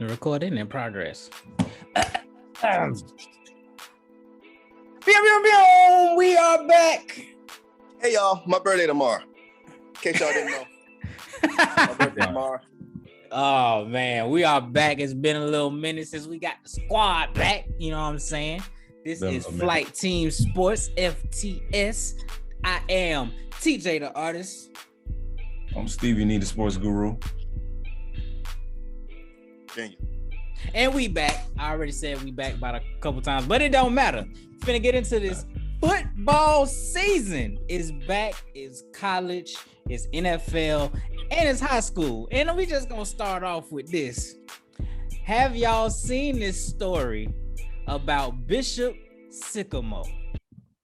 The recording in progress. We are back. Hey y'all, my birthday tomorrow. In case y'all didn't know. My birthday tomorrow. Oh man, we are back. It's been a little minute since we got the squad back. You know what I'm saying? This is Flight Team Sports, FTS. I am TJ the artist. I'm Stevie Nee, the sports guru. Virginia. And we back. I already said we back about a couple times, but it don't matter. Finna get into this. Football season is back. It's college, it's NFL, and it's high school. And we just gonna start off with this. Have y'all seen this story about Bishop Sycamore?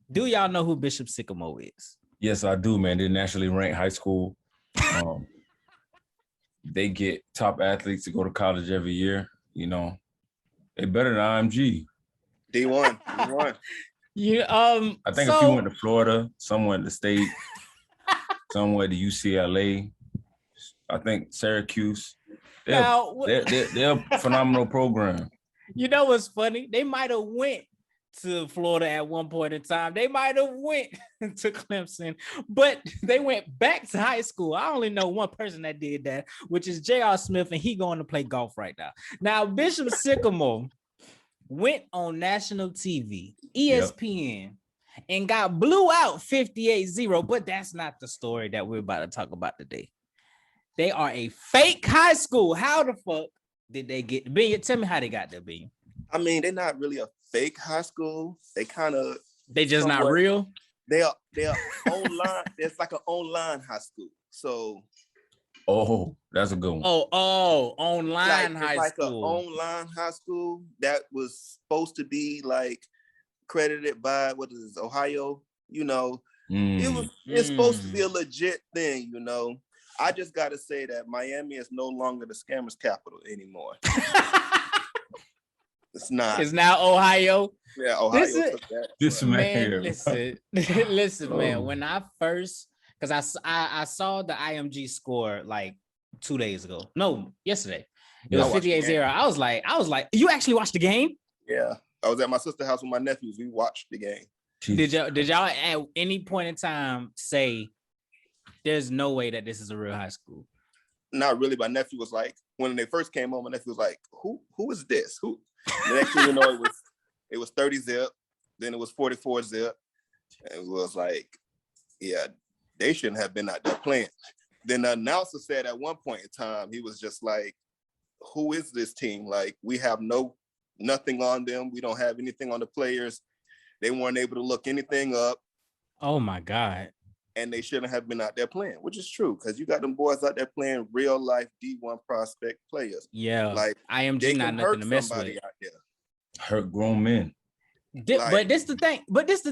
Do y'all know who Bishop Sycamore is? Yes, I do, man. They're nationally ranked high school. They get top athletes to go to college every year. You know, they better than IMG. D1. Yeah, I think a few went to Florida, some went to State, some went to UCLA. I think Syracuse. They're a phenomenal program. You know what's funny? They might have went to Florida at one point in time. They might have went to Clemson, but they went back to high school. I only know one person that did that, which is J.R. Smith, and he going to play golf right now. Now, Bishop Sycamore went on national TV, ESPN, and got blew out 58-0, but that's not the story that we're about to talk about today. They are a fake high school. How the fuck did they get the billion? Tell me how they got the billion. I mean, they're not really a fake high school. They just not real. They are online. It's like an online high school. So that's a good one. Online high like school. An online high school that was supposed to be like credited by Ohio. You know, it's supposed to be a legit thing. You know, I just got to say that Miami is no longer the scammers' capital anymore. It's not. It's now Ohio. Yeah, Ohio took that. This man here. Listen, man. When I first, because I saw the IMG score like 2 days ago. No, yesterday. It was 58-0. I was like, you actually watched the game? Yeah, I was at my sister's house with my nephews. We watched the game. Did y'all at any point in time say, "There's no way that this is a real high school"? Not really. My nephew was like, when they first came home, my nephew was like, "Who is this? Who?" The next thing you know, it was 30-0. Then it was 44-0. And it was like, yeah, they shouldn't have been out there playing. Then the announcer said at one point in time, he was just like, "Who is this team? Like, we have nothing on them. We don't have anything on the players. They weren't able to look anything up. Oh my God. And they shouldn't have been out there playing," which is true, because you got them boys out there playing real life D1 prospect players. Yeah, like IMG not nothing to mess with. Out there. Hurt grown men. But this the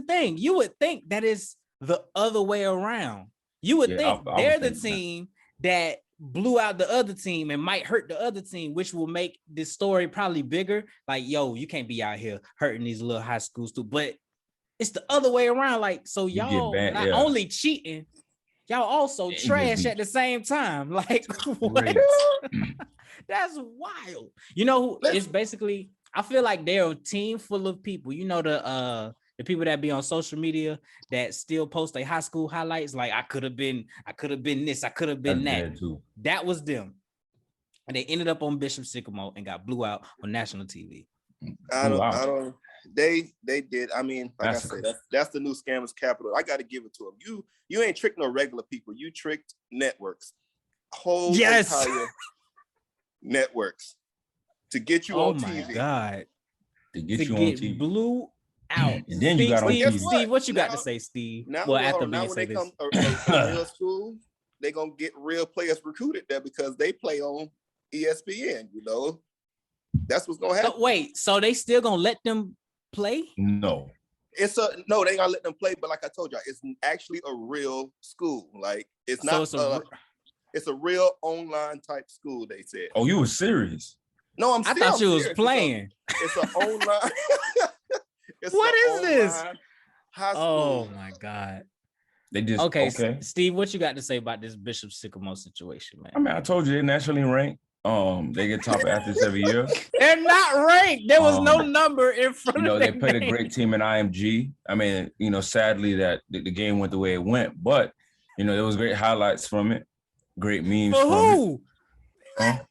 thing. You would think that is the other way around. You would think they're the team that blew out the other team and might hurt the other team, which will make this story probably bigger. Like, yo, you can't be out here hurting these little high schools too. But it's the other way around. Like, so y'all not only cheating, y'all also trash at the same time. Like, what? That's wild. You know, it's basically, I feel like they're a team full of people. You know, the people that be on social media that still post their high school highlights. Like, I could have been this, I could have been that. That was them. And they ended up on Bishop Sycamore and got blew out on national TV. I don't. They did. I mean, like I said, that's the new scammers capital. I got to give it to them. You ain't tricked no regular people. You tricked networks, entire networks, to get you on TV. Oh my God! To get you on TV, blew out. And then you got on TV. Steve, what you got to say, Steve? Now when they come to real school, they gonna get real players recruited there because they play on ESPN. You know, that's what's gonna happen. So they still gonna let them play? No. They ain't gonna let them play, but like I told y'all, it's actually a real school. Like, it's not it's a real online type school, they said. Oh, you were serious? No, I thought you was playing. It's an online. What is this? High school. Oh my God. They just okay. Steve, what you got to say about this Bishop Sycamore situation, man? I mean, I told you they're nationally ranked. They get top athletes every year. They're not ranked. There was no number in front of them. They played a great team in IMG. I mean, sadly that the game went the way it went, but there was great highlights from it, great memes from who? It.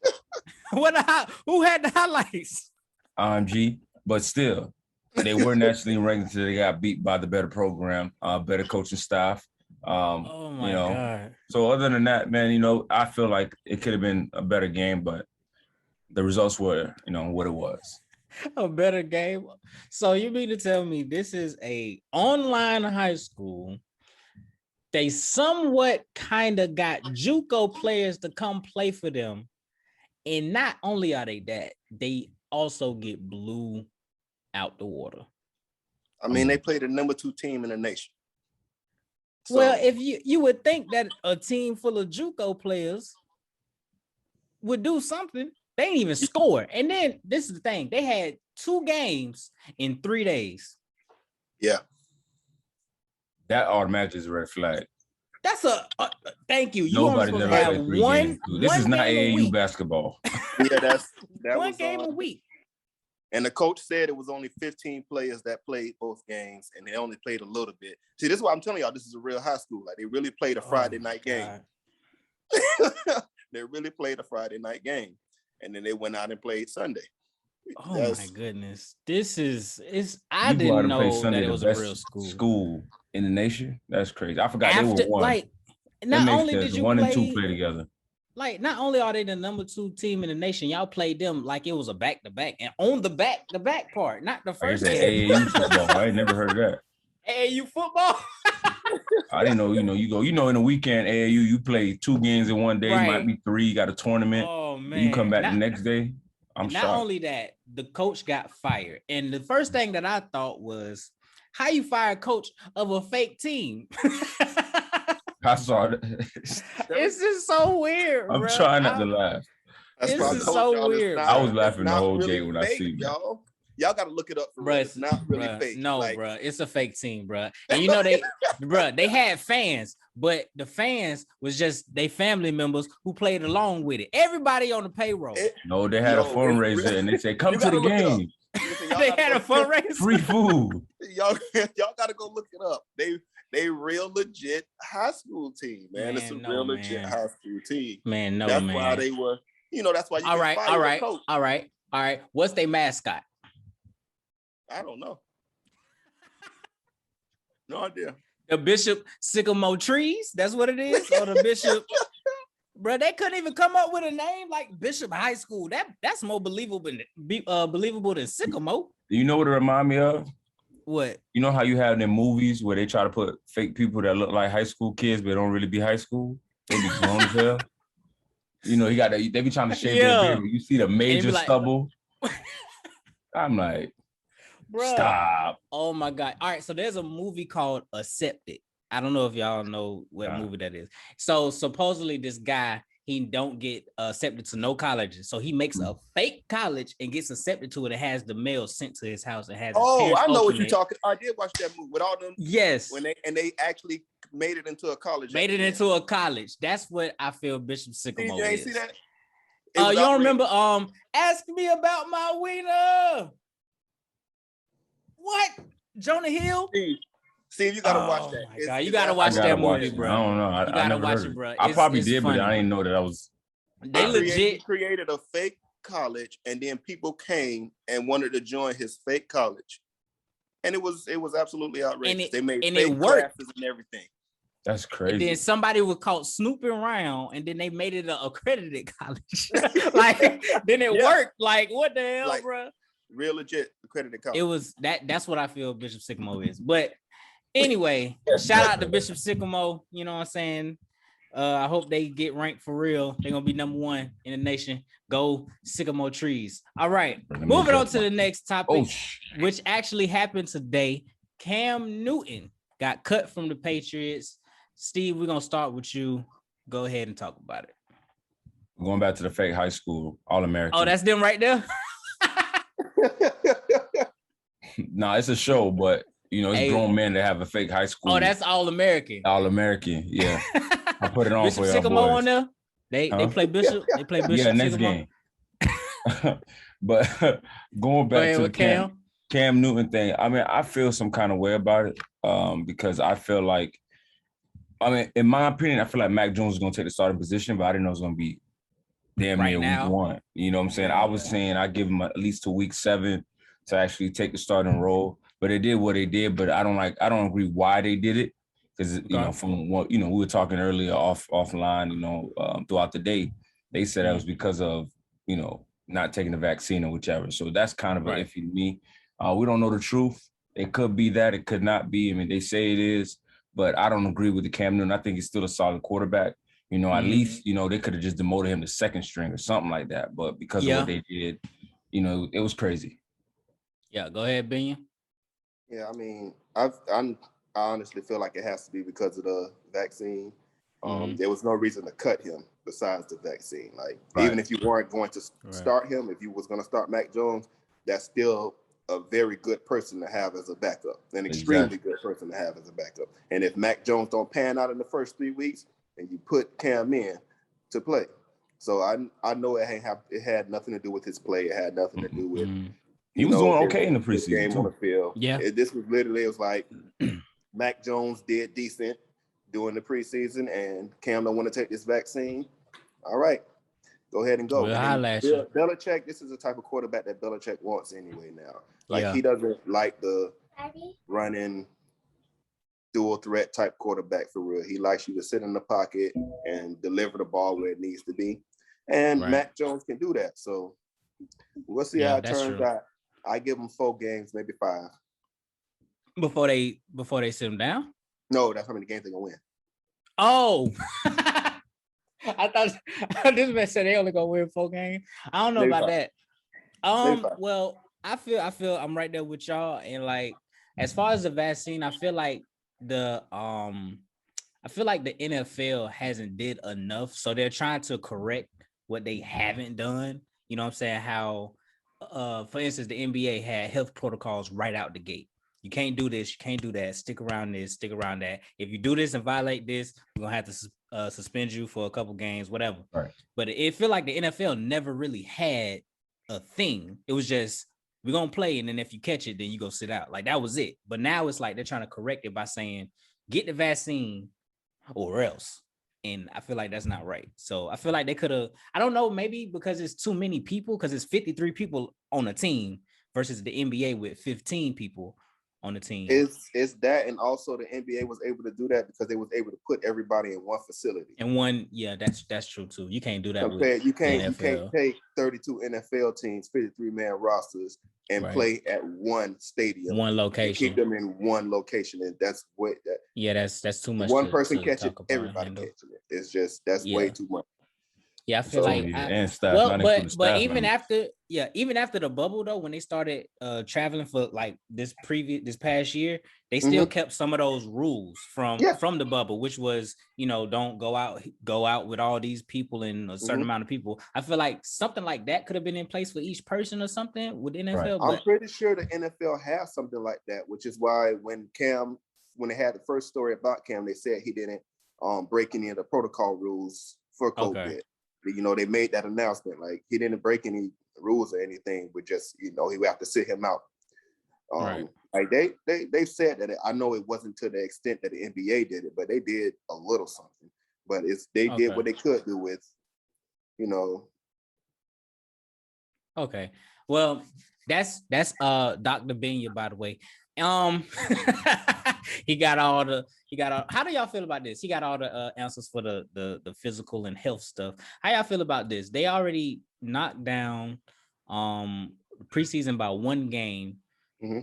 Huh? Who had the highlights? IMG, but still, they were nationally ranked until they got beat by the better program, better coaching staff. Oh my God. So other than that, man, I feel like it could have been a better game, but the results were, what it was. A better game. So you mean to tell me this is a online high school? They somewhat kind of got JUCO players to come play for them. And not only are they that, they also get blew out the water. I mean, they played the number 2 team in the nation. So, well, if you would think that a team full of JUCO players would do something, they ain't even score. And then this is the thing: they had 2 games in 3 days. Yeah, that automatically is a red flag. That's a thank you. Nobody never have one. This is not AAU basketball. Yeah, that one was game a week. And the coach said it was only 15 players that played both games, and they only played a little bit. See, this is why I'm telling y'all, this is a real high school. Like, they really played a Friday night game. They really played a Friday night game, and then they went out and played Sunday. My goodness, I didn't know that it was a real school in the nation. That's crazy. I forgot they were one. Like, not only did you 1 and 2 play together. Like, not only are they the number 2 team in the nation, y'all played them like it was a back-to-back, and on the back part, not the first game. AAU football. I ain't never heard of that. AAU football. I didn't know. You go. In the weekend, AAU, you play 2 games in one day. Right. Might be 3. You got a tournament. Oh man! You come back the next day. I'm not shocked. Only that, the coach got fired, and the first thing that I thought was, how you fire a coach of a fake team? I saw that. It's just so weird. I'm trying not to laugh. This is so weird. I was laughing the whole game when I see it. Y'all got to look it up for real. It's not really fake. No, bro, it's a fake team, bro. And they had fans, but the fans was just they family members who played along with it. Everybody on the payroll. They had a fundraiser and they said, "Come to the game." They had a fundraiser, free food. Y'all got to go look it up. They real legit high school team, man. It's a real legit high school team. That's why they were. That's why you. All right. What's their mascot? I don't know. No idea. The Bishop Sycamore trees. That's what it is. Or the Bishop. Bro, they couldn't even come up with a name like Bishop High School. That's more believable than Sycamore. Do you know what it remind me of? What? You know how you have them movies where they try to put fake people that look like high school kids but don't really be high school? They be grown as hell. They be trying to shave their beard. You see the major stubble. I'm like, bruh, stop. Oh my God. All right. So there's a movie called Accepted. I don't know if y'all know what movie that is. So supposedly this guy, he don't get accepted to no colleges. So he makes a fake college and gets accepted to it. It has the mail sent to his house. It has. I know what you're talking. I did watch that movie with all them. Yes. They actually made it into a college. Into a college. That's what I feel Bishop Sycamore is. You ain't see that? You don't remember? Ask me about my wiener. What? Jonah Hill? Steve, you gotta watch that. My God. You gotta watch that movie, bro. I don't know. You gotta watch it, bro. I probably did, funny. But I didn't know that I was. They legit created a fake college, and then people came and wanted to join his fake college, and it was absolutely outrageous. They made fake classes and everything. That's crazy. And then somebody was caught snooping around, and then they made it an accredited college. Then it worked. Like, what the hell, bro? Real legit accredited college. It was that's what I feel Bishop Sycamore is. But anyway, shout out to Bishop Sycamore. You know what I'm saying? I hope they get ranked for real. They're gonna be number 1 in the nation. Go Sycamore trees. All right, moving on to the next topic, which actually happened today. Cam Newton got cut from the Patriots. Steve, we're gonna start with you. Go ahead and talk about it. Going back to the fake high school All-American. Oh, that's them right there. Nah, it's a show, but it's grown men that have a fake high school. Oh, that's All-American. All-American, yeah. I put it on Bishop for you. Sycamore on there. They play Bishop. They play Bishop. Yeah, next Sycamore. game. But going back to the Cam Newton thing, I mean, I feel some kind of way about it because I feel like, I mean, in my opinion, I feel like Mac Jones is going to take the starting position, but I didn't know it was going to be damn near week 1. You know what I'm saying? I was saying I give him at least to week 7 to actually take the starting role, but they did what they did. But I don't agree why they did it because you know, from what we were talking earlier offline, throughout the day, they said that was because of not taking the vaccine or whichever. So that's kind of an iffy to me. We don't know the truth. It could be that, it could not be. I mean, they say it is, but I don't agree with the Cam Newton. I think he's still a solid quarterback. At least, they could have just demoted him to second string or something like that. But because of what they did, it was crazy. Yeah, go ahead, Binion. Yeah, I mean, I honestly feel like it has to be because of the vaccine. There was no reason to cut him besides the vaccine. Like, even if you weren't going to start him, if you was going to start Mac Jones, that's still a very good person to have as a backup, an extremely good person to have as a backup. And if Mac Jones don't pan out in the first 3 weeks, and you put Cam in to play. So I know it had nothing to do with his play. It had nothing to do with he was doing okay in the preseason game on the field. Yeah, this was literally, it was like Mac Jones did decent during the preseason, and Cam don't want to take this vaccine. All right, go ahead and go. Belichick, this is the type of quarterback that Belichick wants anyway now. Like he doesn't like the running dual threat type quarterback for real. He likes you to sit in the pocket and deliver the ball where it needs to be. And Mac Jones can do that. So we'll see how it turns out. I give him 4 games, maybe 5. Before they sit him down? No, that's how many games they're gonna win. Oh. I thought this man said they only gonna win 4 games. I don't know maybe about 5. That. Well, I feel I'm right there with y'all. And like, as far as the vaccine, I feel like the NFL hasn't did enough, so they're trying to correct what they haven't done. You know what I'm saying? How for instance, the NBA had health protocols right out the gate. You can't do this, you can't do that, stick around this, stick around that. If you do this and violate this, we're gonna have to suspend you for a couple games, whatever. Right. But it feel like the NFL never really had a thing. It was just, we're gonna play, and then if you catch it, then you go sit out. Like, that was it. But now it's like they're trying to correct it by saying, get the vaccine or else. And I feel like that's not right. So I feel like they could have, I don't know, maybe because it's too many people, because it's 53 people on a team versus the NBA with 15 people on the team. It's that, and also the NBA was able to do that because they was able to put everybody in one facility. And one, yeah, that's true too. You can't do that. You can't take 32 NFL teams, 53-man rosters, and play at one stadium, one location. Keep them in one location, and that's what. That's too much. One person catch it, everybody catching it. It's just way too much. Yeah, I feel like but even after the bubble though, when they started traveling for like this past year, they still kept some of those rules from the bubble, which was, don't go out with all these people and a certain amount of people. I feel like something like that could have been in place for each person or something with NFL. Right. I'm pretty sure the NFL has something like that, which is why when they had the first story about Cam, they said he didn't break any of the protocol rules for COVID. Okay. They made that announcement, like he didn't break any rules or anything, but just, he would have to sit him out. Like they said that. I know it wasn't to the extent that the NBA did it, but they did a little something. But they did what they could do with, Okay. Well, that's Dr. Benya, by the way. He got all. How do y'all feel about this? He got all the answers for the physical and health stuff. How y'all feel about this? They already knocked down preseason by 1 game. Mm-hmm.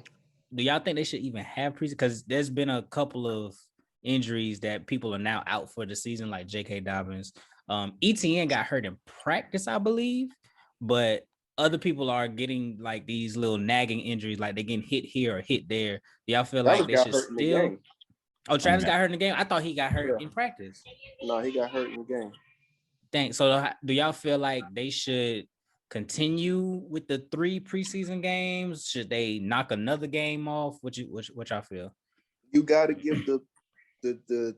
Do y'all think they should even have preseason? Because there's been a couple of injuries that people are now out for the season, like J.K. Dobbins. ETN got hurt in practice, I believe, but other people are getting like these little nagging injuries, like they're getting hit here or hit there. Do y'all feel like they should still? Oh, Travis got hurt in the game? I thought he got hurt in practice. No, he got hurt in the game. Thanks. So do y'all feel like they should continue with the 3 preseason games? Should they knock another game off? What y'all feel? You got to give the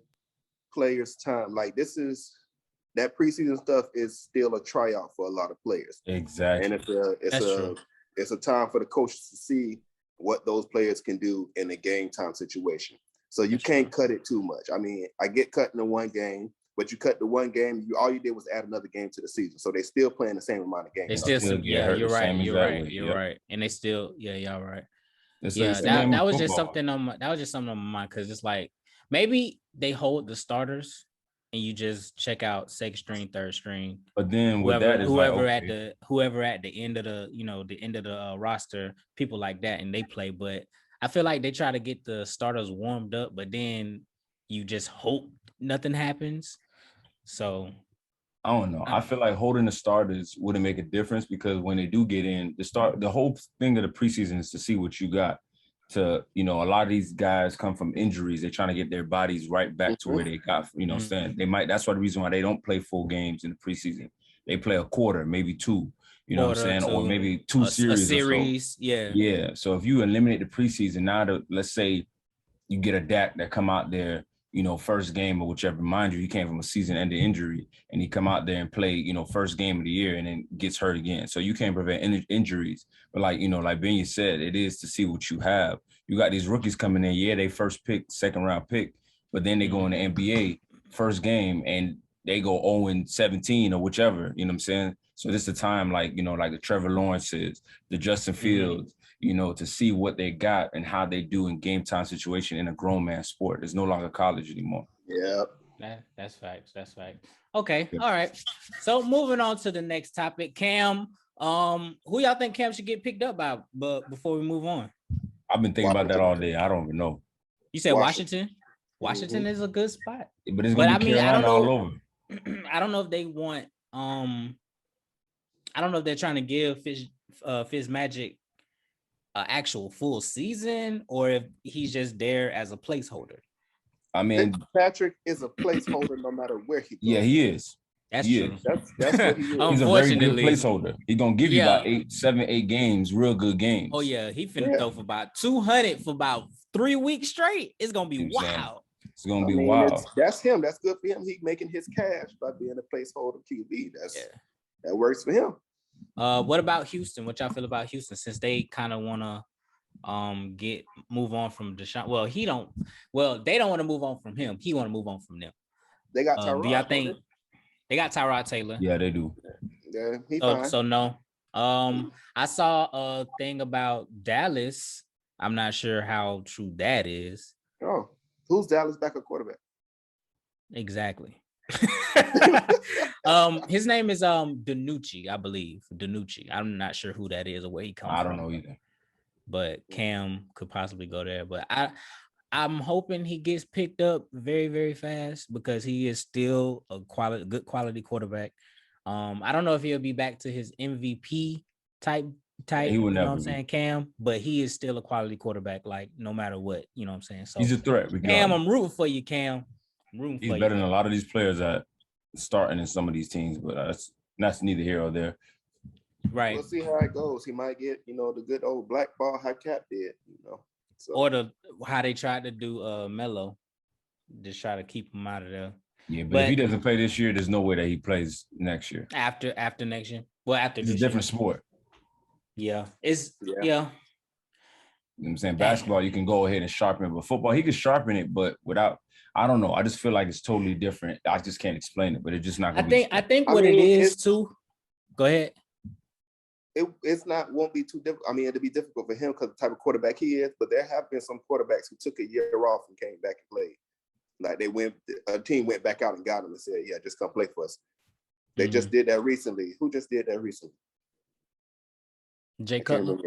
players time. Like, this is that preseason stuff is still a tryout for a lot of players. Exactly. And it's a time for the coaches to see what those players can do in a game time situation. So you can't cut it too much. I mean, I get cut in the one game, but you cut the one game, all you did was add another game to the season. So they still playing the same amount of games. They still, you're right. And they still, y'all right. That was just something on my mind, because it's like maybe they hold the starters and you just check out second string, third string. But then with whoever at the end of the roster, people like that, and they play. But I feel like they try to get the starters warmed up, but then you just hope nothing happens. So I don't know. I feel like holding the starters wouldn't make a difference, because when they do get in, the whole thing of the preseason is to see what you got. A lot of these guys come from injuries. They're trying to get their bodies right back to where they got, saying that's why the reason why they don't play full games in the preseason. They play a quarter, maybe two, or maybe two series. So. Yeah. So if you eliminate the preseason, now let's say you get a Dak that come out there, first game or whichever. Mind you, he came from a season-ending injury, and he come out there and play, first game of the year, and then gets hurt again. So you can't prevent injuries. But like Benny said, it is to see what you have. You got these rookies coming in. Yeah, they first pick, second round pick, but then they go in the NBA first game and they go 0-17 or whichever. You know what I'm saying? So this is the time, like the Trevor Lawrences, the Justin Fields. To see what they got and how they do in game time situation in a grown man sport. It's no longer college anymore. Yeah. That's facts. Okay. All right. So moving on to the next topic, Cam. Who y'all think Cam should get picked up by? But before we move on, I've been thinking about that all day. I don't even know. You said Washington? Washington is a good spot. But it's gonna be Carolina all over. I don't know if they want I don't know if they're trying to give Fitzmagic actual full season, or if he's just there as a placeholder. I mean, Patrick is a placeholder no matter where he goes. Yeah, he is. That's true. That's what he is. He's a very good placeholder. He's gonna give you about 8 games, real good games. Oh yeah, he finna throw for about 200 for about 3 weeks straight. It's gonna be wild. It's gonna be wild. That's him. That's good for him. He's making his cash by being a placeholder QB. That works for him. What about Houston? What y'all feel about Houston, since they kind of want to move on from Deshaun? Well, they don't want to move on from him. He want to move on from them. They got Tyrod. Do y'all think they got Tyrod Taylor? Yeah, they do. Yeah, he's fine. So no. I saw a thing about Dallas. I'm not sure how true that is. Oh, who's Dallas backup quarterback? Exactly. His name is DiNucci, I believe. DiNucci. I'm not sure who that is or where he comes from. I don't know either. But Cam could possibly go there. But I'm hoping he gets picked up very, very fast, because he is still a good quality quarterback. I don't know if he'll be back to his MVP type. He will never. What I'm saying, Cam, but he is still a quality quarterback, like no matter what. You know what I'm saying? So he's a threat. Cam, I'm rooting for you, Cam. He's better than a lot of these players that starting in some of these teams, but that's neither here or there. Right. We'll see how it goes. He might get, the good old black ball how Cap did, So. Or how they tried to do Melo, just try to keep him out of there. Yeah, but if he doesn't play this year, there's no way that he plays next year. After next year. Well, after it's a different sport. Yeah. You know what I'm saying? Basketball, you can go ahead and sharpen it, but football, he can sharpen it, but without, I don't know. I just feel like it's totally different. I just can't explain it, but it's just not going to be. I think what it is too. Go ahead. Won't be too difficult. I mean, it'll be difficult for him because the type of quarterback he is, but there have been some quarterbacks who took a year off and came back and played. Like a team went back out and got him and said, yeah, just come play for us. They just did that recently. Who just did that recently? Jay Cutler.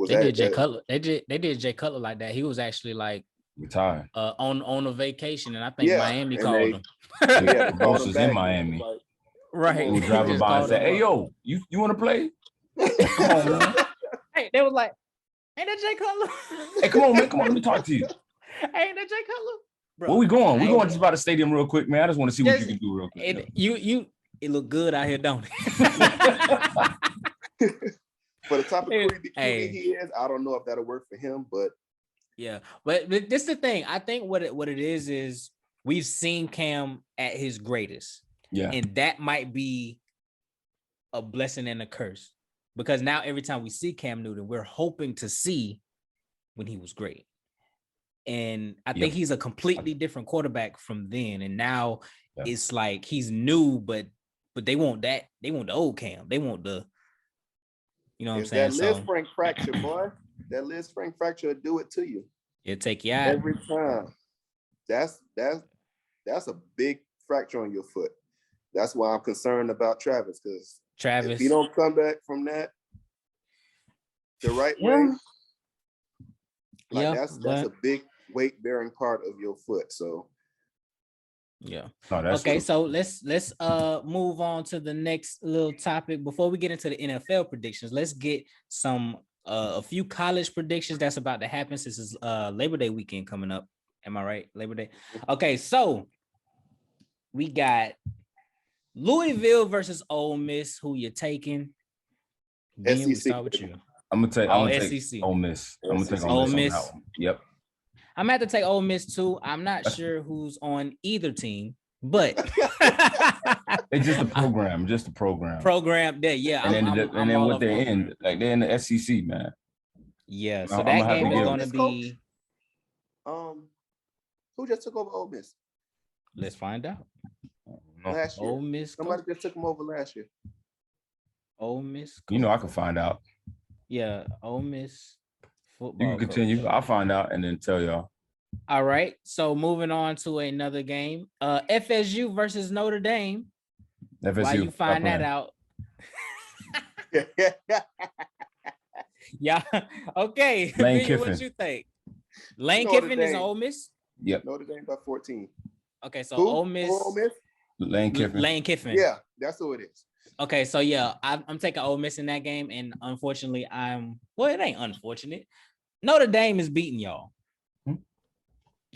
Jay Cutler. They did Jay Cutler like that. He was actually like retired on a vacation, and I think Miami called him. Yeah, the boss is in Miami. Right. He was driving by and said, "Hey, yo, you want to play?" Come on, man. Hey, they was like, "Ain't that Jay Cutler?" Hey, come on, man. Come on, let me talk to you. Ain't that Jay Cutler? Bro, where we going? We going just by the stadium real quick, man. I just want to see what you can do real quick. It look good out here, don't it? For the type of QB he is, I don't know if that'll work for him, but yeah. But this is the thing. I think what it is we've seen Cam at his greatest. Yeah. And that might be a blessing and a curse. Because now every time we see Cam Newton, we're hoping to see when he was great. And I think he's a completely different quarterback from then. And now it's like he's new, but they want that. They want the old Cam. They want the, you know what I'm saying? That Liz Frank fracture, boy. That Liz Frank fracture will do it to you. It'll take you out. Every time. That's a big fracture on your foot. That's why I'm concerned about Travis, because if he don't come back from that the right way, that's a big weight bearing part of your foot. So okay, so let's move on to the next little topic before we get into the NFL predictions. Let's get some a few college predictions that's about to happen since it's Labor Day weekend coming up. Am I right? Labor Day. Okay, so we got Louisville versus Ole Miss. Who you taking? SEC. We start with you. I'm gonna take SEC. Ole Miss. I'm gonna take Ole Miss. On that one. Yep. I'm gonna have to take Ole Miss too. I'm not sure who's on either team, but it's just a program. Program there, yeah. And then what they're in, like they're in the SEC, man. Yeah. So that game is gonna be. Who just took over Ole Miss? Let's find out. Last year. Ole Miss. Somebody just took him over last year. Ole Miss. You know I can find out. Yeah, Ole Miss football. You can continue. I'll find out and then tell y'all. All right. So moving on to another game. FSU versus Notre Dame. FSU. While you find that out. Yeah. Okay. Lane Kiffin. What you think? Lane Kiffin is Ole Miss? Yep. Notre Dame by 14. Okay, so Ole Miss. Lane Kiffin. Lane Kiffin. Yeah, that's who it is. Okay, so yeah, I'm taking Ole Miss in that game, and unfortunately, it ain't unfortunate. Notre Dame is beating y'all.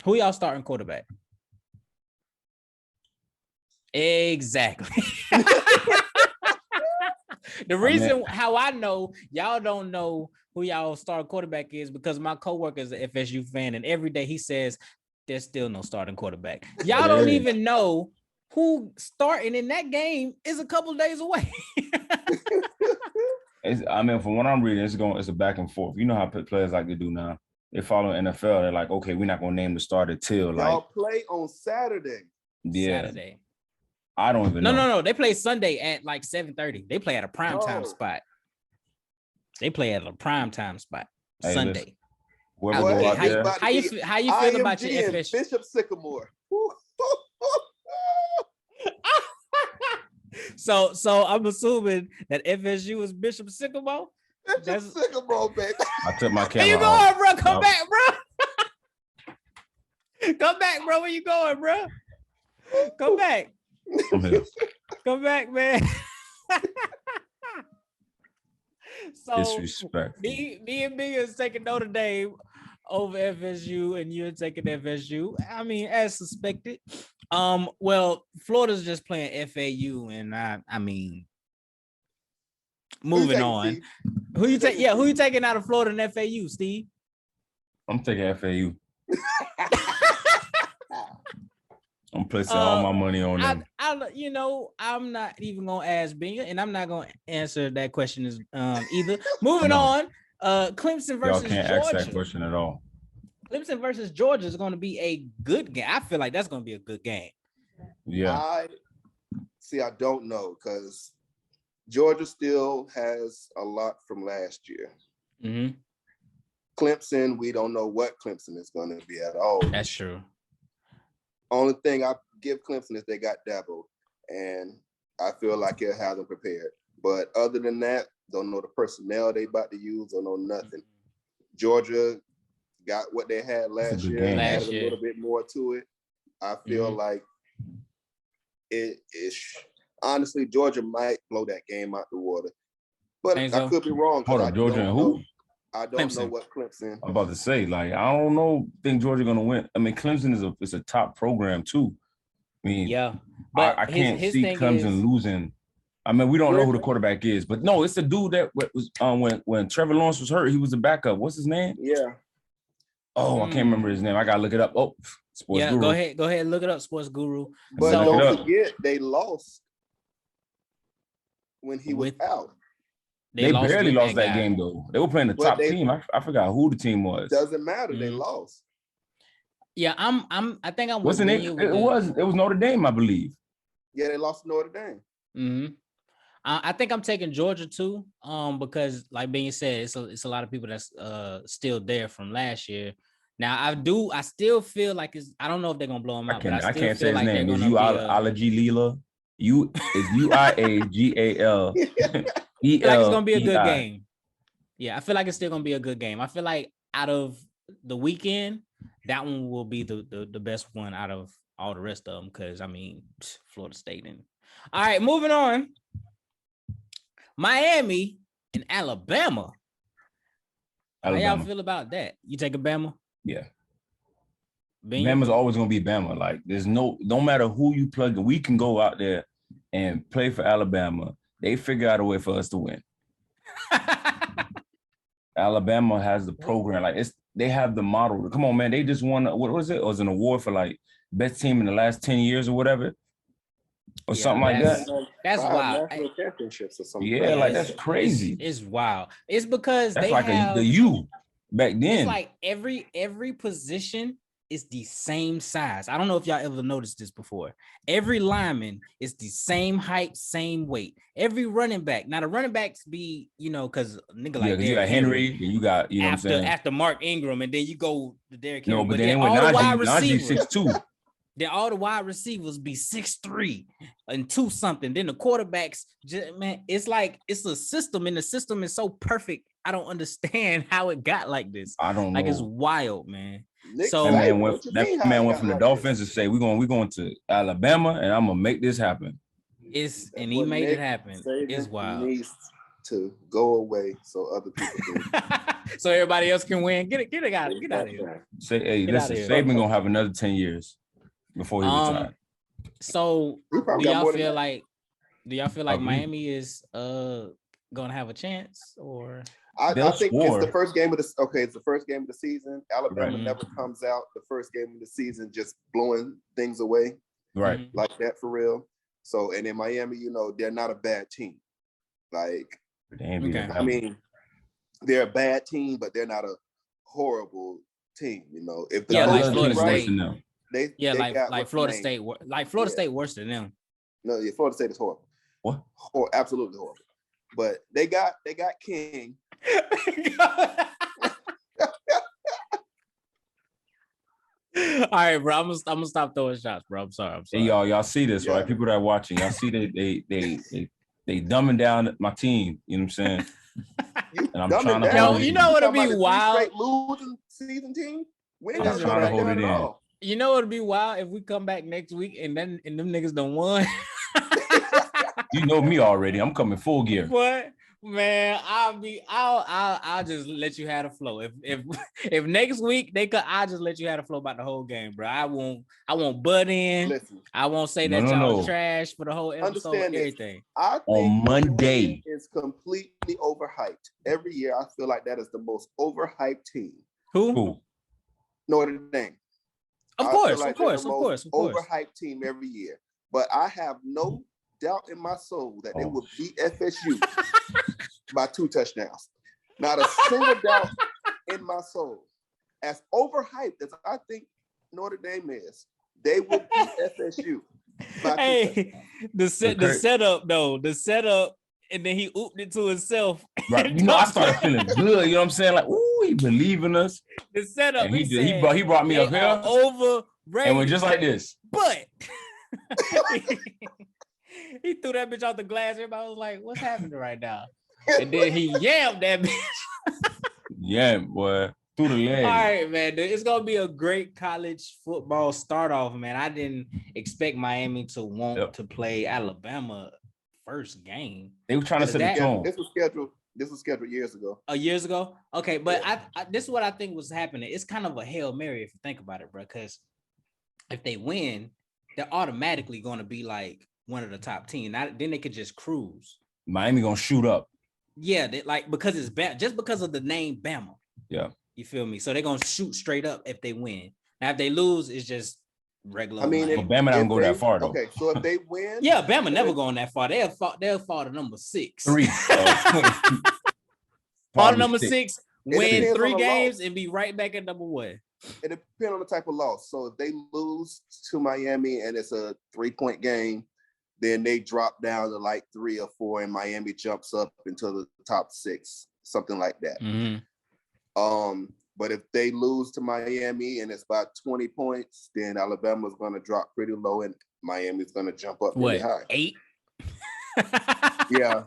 Who y'all starting quarterback? Exactly. The reason how I know y'all don't know who y'all starting quarterback is because my coworker is an FSU fan, and every day he says there's still no starting quarterback. Y'all don't even know who starting in that game is a couple days away. From what I'm reading, it's a back and forth. You know how players like to do now. They follow NFL. They're like, okay, we're not gonna name the starter till y'all play on Saturday. Yeah. Saturday. I don't even know. No. They play Sunday at like 7:30. They play at a primetime spot. They play at a primetime spot. Sunday. How you feel about your FSU? Bishop Sycamore. So I'm assuming that FSU is Bishop Sycamore. Bishop Sycamore, baby. I took my camera. Where you going, bro? Come back, bro. Come back, bro. Where you going, bro? Come back. Come back, man. So disrespect. Me and Big is taking Notre Dame over FSU, and you're taking FSU. I mean, as suspected. Well, Florida's just playing FAU, and I mean, moving on. Who you taking out of Florida and FAU, Steve? I'm taking FAU. I'm placing all my money on them. I'm not even gonna ask Binga, and I'm not gonna answer that question either. Moving on, Clemson versus Georgia. Y'all can't ask that question at all. Clemson versus Georgia is going to be a good game. I feel like that's going to be a good game. Yeah. I don't know because Georgia still has a lot from last year. Mm-hmm. Clemson, we don't know what Clemson is going to be at all. That's true. Only thing I give Clemson is they got Dabo, and I feel like he'll have them prepared. But other than that, don't know the personnel they about to use, don't know nothing. Georgia got what they had last year, added a little bit more to it. I feel like it is honestly Georgia might blow that game out the water, but I could be wrong. Hold on, Georgia and who? I don't know what Clemson. I'm about to say, like, I don't think Georgia gonna win. I mean, Clemson is a top program too. I mean, yeah, but I can't see Clemson losing. I mean, we don't know who the quarterback is, but no, it's the dude that was when Trevor Lawrence was hurt, he was a backup. What's his name? Yeah. Oh, I can't remember his name. I gotta look it up. Oh, Sports Guru. Go ahead and look it up, Sports Guru. But don't forget, they lost when he was out. They barely lost that game though. They were playing the top team. I forgot who the team was. Doesn't matter. They lost. Yeah, I think I'm. What's the name? It was Notre Dame, I believe. Yeah, they lost to Notre Dame. Mm-hmm. I think I'm taking Georgia too, because like being said, it's a lot of people that's still there from last year. Now I still feel like I don't know if they're gonna blow him out. I can't say his name. Is Uiagalelei? Uiagal. I feel like it's gonna be a good game. Yeah, I feel like it's still gonna be a good game. I feel like out of the weekend, that one will be the best one out of all the rest of them. Because I mean, Florida State and all right, moving on. Miami and Alabama. How y'all feel about that? You take a Bama? Yeah. Bama's always gonna be Bama. Like there's no matter who you plug in, we can go out there and play for Alabama. They figure out a way for us to win. Alabama has the program. Like they have the model. Come on, man. They just won. What was it? It was an award for like best team in the last 10 years or whatever. Or something like that. That's wild. National championships or something. Yeah, like that's crazy. It's wild. It's because that's they like have the U back then. It's like every position is the same size. I don't know if y'all ever noticed this before. Every lineman is the same height, same weight. Every running back. Now the running backs be, because nigga like you got Henry, and you got what I'm saying, after Mark Ingram, and then you go to Derrick Henry. No, but then all the wide receivers 6'2". Then all the wide receivers be 6'3" and 2 something. Then the quarterbacks, man, it's like it's a system, and the system is so perfect. I don't understand how it got like this. I don't know. Like it's wild, man. So that man went from the Dolphins to say we're going to Alabama, and I'm gonna make this happen. He made it happen. It's wild. Needs to go away so other people can. So everybody else can win. Get out of here. Listen, Saban gonna have another 10 years before he retires. So do y'all feel like Miami is gonna have a chance, or I think it's the first game of it's the first game of the season. Alabama never comes out the first game of the season just blowing things away. Right. Like that for real. So and in Miami, they're not a bad team. Like I mean, they're a bad team, but they're not a horrible team, If the like Florida State. They Florida State, Florida State worse than them. No, Florida State is horrible. What? Absolutely horrible. But they got King. All right, bro. I'm gonna stop throwing shots, bro. I'm sorry. Hey, y'all see this, right? People that are watching, y'all see they dumbing down my team. You know what I'm saying? And I'm trying to hold it. You know what'll be wild? Losing season team. I'm trying to hold it in. You know what'll be wild if we come back next week and them niggas done won. You know me already. I'm coming full gear. What? Man, I'll just let you have the flow. If next week I'll just let you have the flow about the whole game, bro. I won't butt in. Listen, I won't say that y'all was trash for the whole episode. Everything. I think on Monday is completely overhyped. Every year, I feel like that is the most overhyped team. Who? Notre Dame. Of course. Overhyped team every year, but I have no doubt in my soul that they will beat FSU by 2 touchdowns. Not a single doubt in my soul. As overhyped as I think Notre Dame is, they will beat FSU by 2 touchdowns. The setup, and then he ooped it to himself. Right. I started feeling good. You know what I'm saying? Like, ooh, he believe in us. The setup. And he brought me up here. Overrated. And we're just like this. But he threw that bitch off the glass. Everybody was like, what's happening right now? And then he yammed that bitch. Yeah, boy. Through the leg. All right, man. It's going to be a great college football start off, man. I didn't expect Miami to want to play Alabama first game. They were trying to set the tone. This was scheduled years ago. Years ago? Okay, but this is what I think was happening. It's kind of a Hail Mary if you think about it, bro, because if they win, they're automatically going to be like one of the top teams. Then they could just cruise. Miami going to shoot up. Yeah, because it's just because of the name Bama. Yeah. You feel me? So they're gonna shoot straight up if they win. Now if they lose, it's just regular. I mean, if Bama don't go that far though. Okay, so if they win, yeah, Bama never going that far. They'll fall to number 6. 3. Fall to number 6, win 3 games, and be right back at number 1. It depends on the type of loss. So if they lose to Miami and it's a 3-point game, then they drop down to like 3 or 4, and Miami jumps up into the top 6, something like that. Mm-hmm. But if they lose to Miami and it's about 20 points, then Alabama's going to drop pretty low and Miami's going to jump up really high. 8? Yeah.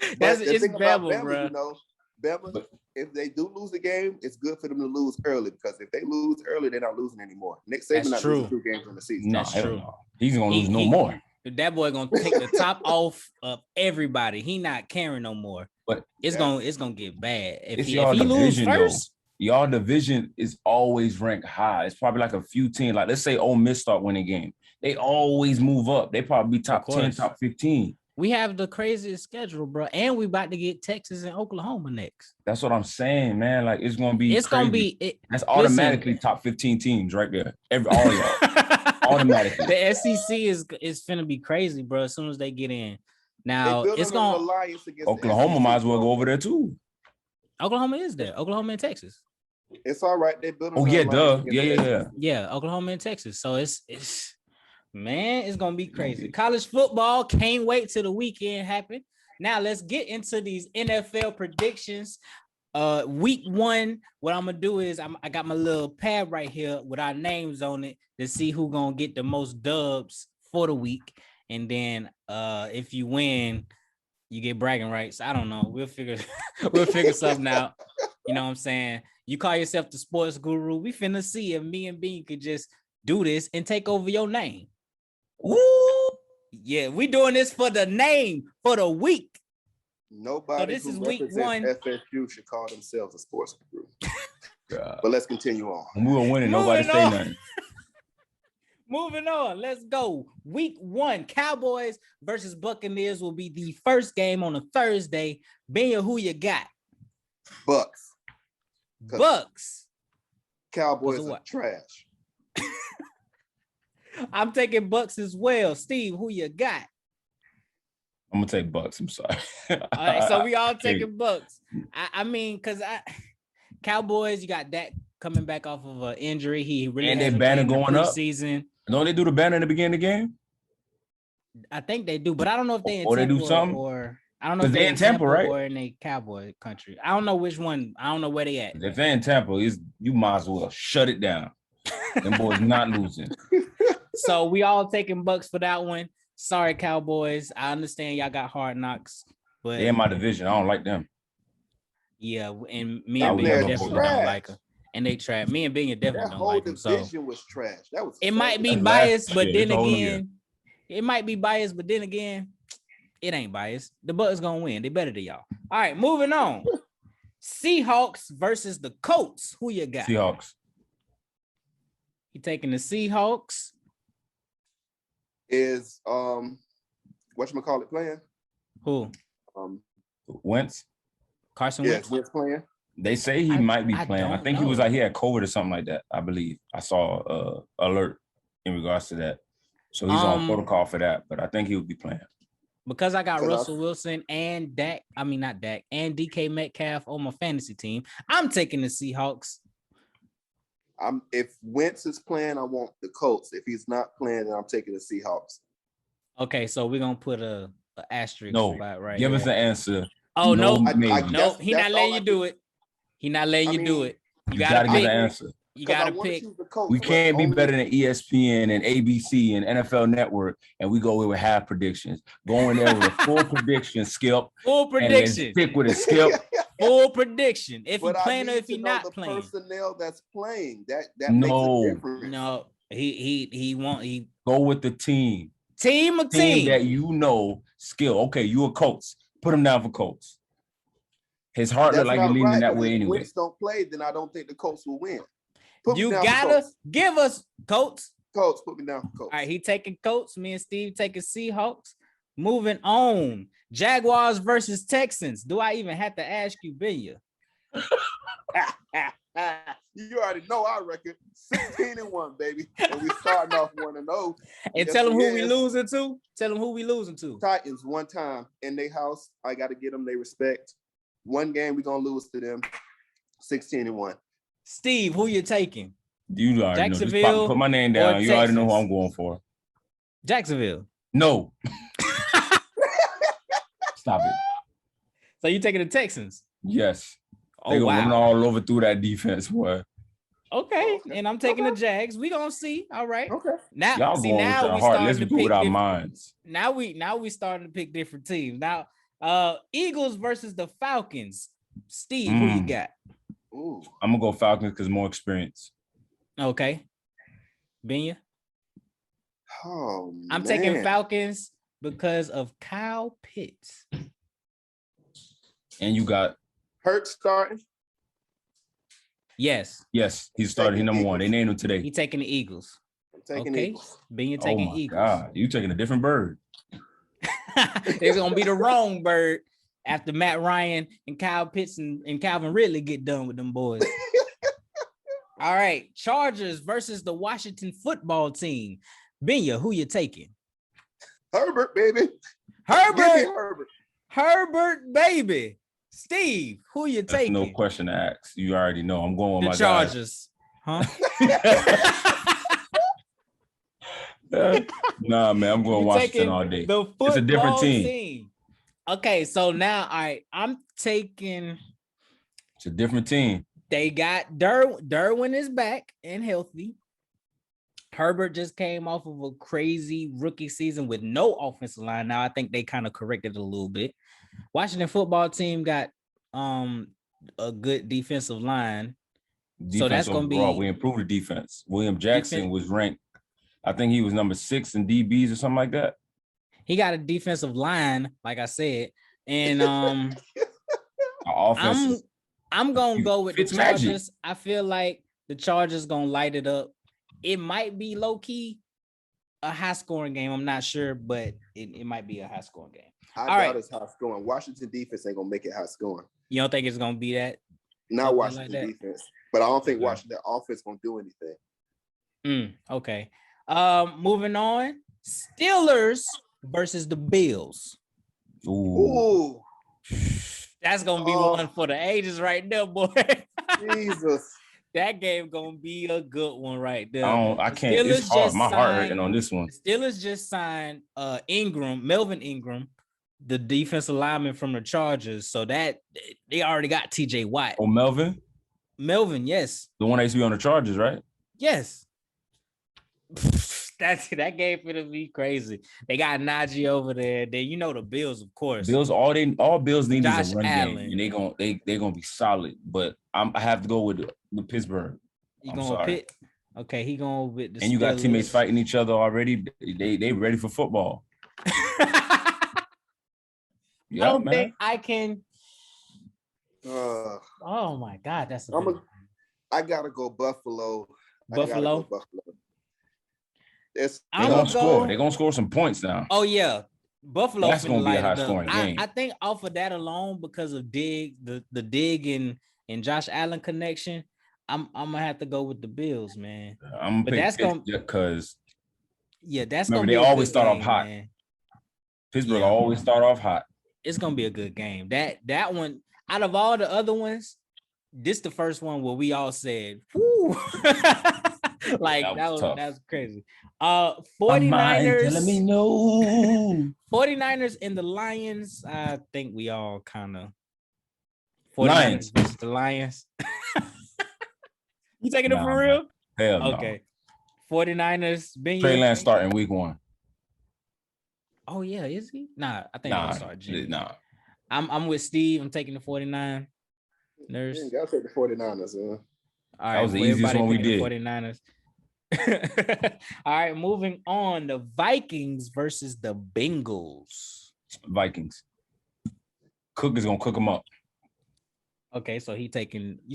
It's Bama, bro. You know, Bama, if they do lose the game, it's good for them to lose early, because if they lose early, they're not losing anymore. Nick Saban not losing 2 games in the season. That's true. He's going to lose no more. That boy going to take the top off of everybody. He not caring no more. But it's gonna get bad if he loses first. Y'all division is always ranked high. It's probably like a few teams. Like let's say Ole Miss start winning game, they always move up. They probably be top 10, top 15. We have the craziest schedule, bro, and we about to get Texas and Oklahoma next. That's what I'm saying, man. Like it's gonna be. That's automatically top 15 teams right there. All y'all automatically. The SEC is finna be crazy, bro. As soon as they get in. Now it's going. Oklahoma might as well go over there too. Oklahoma is there. Oklahoma and Texas. It's all right. They building. Oh yeah, duh. Yeah. Oklahoma and Texas. So it's man, it's gonna be crazy. College football can't wait till the weekend happen. Now let's get into these NFL predictions. Week 1. What I'm gonna do is I got my little pad right here with our names on it to see who gonna get the most dubs for the week. And then if you win, you get bragging rights. I don't know. We'll figure something out. You know what I'm saying? You call yourself the sports guru. We finna see if me and Bean could just do this and take over your name. Woo! Yeah, we doing this for the name for the week. Nobody so this is week 1. FSU should call themselves a sports guru. But let's continue on. We gonna win and nobody say nothing. Moving on, let's go. Week 1, Cowboys versus Buccaneers will be the first game on a Thursday. Benya, who you got? Bucks. Cowboys are trash. I'm taking Bucks as well. Steve, who you got? I'm gonna take Bucks. I'm sorry. All right, so we all taking Bucks. I mean, because Cowboys, you got Dak coming back off of an injury. He really and their banner going up. Season. Don't they do the banner in the beginning of the game? I think they do, but I don't know if they they do something. Or I don't know if they're in Tampa, right? Or in a Cowboy country. I don't know which one. I don't know where they at. If they're in Tampa, you might as well shut it down. Them boys not losing. So we all taking Bucks for that one. Sorry, Cowboys. I understand y'all got Hard Knocks, but they're in my division. I don't like them. Yeah, and me and Benya definitely don't like them. And they trash. Me and Benya definitely don't like them. So division was trash. That was. It might be biased, but then again, it might be biased, but then again, it ain't biased. The Bucks gonna win. They better than y'all. All right, moving on. Seahawks versus the Colts. Who you got? Seahawks. You taking the Seahawks? Is whatchamacallit playing? Who? Wentz. Carson Wentz. Wentz playing. They say he might be playing. I think he was like he had COVID or something like that. I believe I saw alert in regards to that. So he's on protocol for that, but I think he will be playing. Because I got Russell Wilson and Dak, not Dak, and DK Metcalf on my fantasy team, I'm taking the Seahawks. If Wentz is playing, I want the Colts. If he's not playing, then I'm taking the Seahawks. Okay, so we're gonna put a asterisk spot right. Give us an answer. Oh no, no, he's not letting you do it. He's not letting you do it. You gotta give an answer. You gotta pick. We can't be better than ESPN and ABC and NFL Network, and we go with half predictions. Go in there with a full prediction, Skip. Full prediction. Stick with it, Skip. Full prediction. If he's playing or if he's not playing. Personnel that's playing that makes a difference. No, he won't. He go with the team. Team that you know. Skill. Okay, you a Colts. Put him down for Colts. His heart look like he's leaning that way anyway. If Wentz don't play, then I don't think the Colts will win. You gotta give us Colts. Colts, put me down for Colts. All right, he taking Colts. Me and Steve taking Seahawks. Moving on. Jaguars versus Texans. Do I even have to ask you, Benya? You already know our record, 16-1, baby. And we starting off 1-0. And tell them who we losing to. Tell them who we losing to. Titans one time in their house. I got to get them their respect. One game we gonna lose to them. 16-1. Steve, who you taking? You already Jacksonville. Know. Just put my name down. You already know who I'm going for. Jacksonville. No. Stop it. So you taking the Texans? Yes. They're gonna run all over through that defense, boy. Okay. And I'm taking the Jags. We gonna see. All right. Okay. Now, y'all see, going now with we heart. starting Let's to do pick with our minds. Now we starting to pick different teams. Now, Eagles versus the Falcons. Steve, who you got? Ooh. I'm gonna go Falcons because more experience. Okay. Benya? Oh, I'm taking Falcons because of Kyle Pitts. And you got Hurts starting? Yes. Yes, he's starting. He's number one. They named him today. He's taking the Eagles. I'm taking Eagles. Benya taking Eagles. God, you taking a different bird. It's gonna be the wrong bird after Matt Ryan and Kyle Pitts and Calvin Ridley get done with them boys. All right, Chargers versus the Washington football team. Benya, who you taking? Herbert, baby. Herbert, baby. Steve, who you taking? No question to ask. You already know. I'm going with my Chargers. Huh? Nah, man, I'm going Washington all day. It's a different team. Okay, so now I'm taking. It's a different team. They got Derwin is back and healthy. Herbert just came off of a crazy rookie season with no offensive line. Now I think they kind of corrected it a little bit. Washington football team got a good defensive line. So that's going to be. We improved the defense. William Jackson was ranked. I think he was number 6 in DBs or something like that. He got a defensive line, like I said, and offense. I'm gonna go with the Chargers. Magic. I feel like the Chargers gonna light it up. It might be low key a high scoring game. I'm not sure, but it might be a high scoring game. I doubt it's high scoring. Washington defense ain't gonna make it high scoring. You don't think it's gonna be that? Not Washington defense, but I don't think Washington offense gonna do anything. Okay. Moving on. Steelers versus the Bills. Ooh. That's gonna be one for the ages right there, boy. Jesus. That game gonna be a good one right there. I can't. It's hard. My heart hurting on this one. The Steelers just signed Melvin Ingram, the defensive lineman from the Chargers. So that they already got TJ Watt. Oh, Melvin? Melvin, yes. The one that used to be on the Chargers, right? Yes. That game gonna be crazy. They got Najee over there. Then you know the Bills, of course. Bills, all Bills need Josh is a run Allen. game, and they're gonna be solid. But I have to go with the Pittsburgh. You going with Pitt? Okay, he going with the. And you got teammates fighting each other already. They ready for football. I don't think I can. Oh my God, that's I gotta go Buffalo. Buffalo. They're gonna score. They're gonna score some points now. Oh yeah, Buffalo. That's gonna be a high scoring game. I think off of that alone, because of the Dig and Josh Allen connection, I'm gonna have to go with the Bills, man. But that's gonna because that's remember gonna be they always start off hot. Man. Pittsburgh always start off hot. It's gonna be a good game. That one, out of all the other ones, this the first one where we all said, "Whoo." Like that was crazy. 49ers. Let me know. 49ers and the Lions. I think we all kind of 49ers versus the Lions. You taking it for real? Hell no. Okay. 49ers. Trey Lance starting week 1. Oh yeah, is he? Nah, I think I'll start Jimmy. Nah. I'm with Steve. I'm taking the 49ers. You gotta take the 49ers, man. All right, that was the easiest one we did. 49ers. All right, moving on. The Vikings versus the Bengals. Vikings. Cook is gonna cook them up. Okay, so you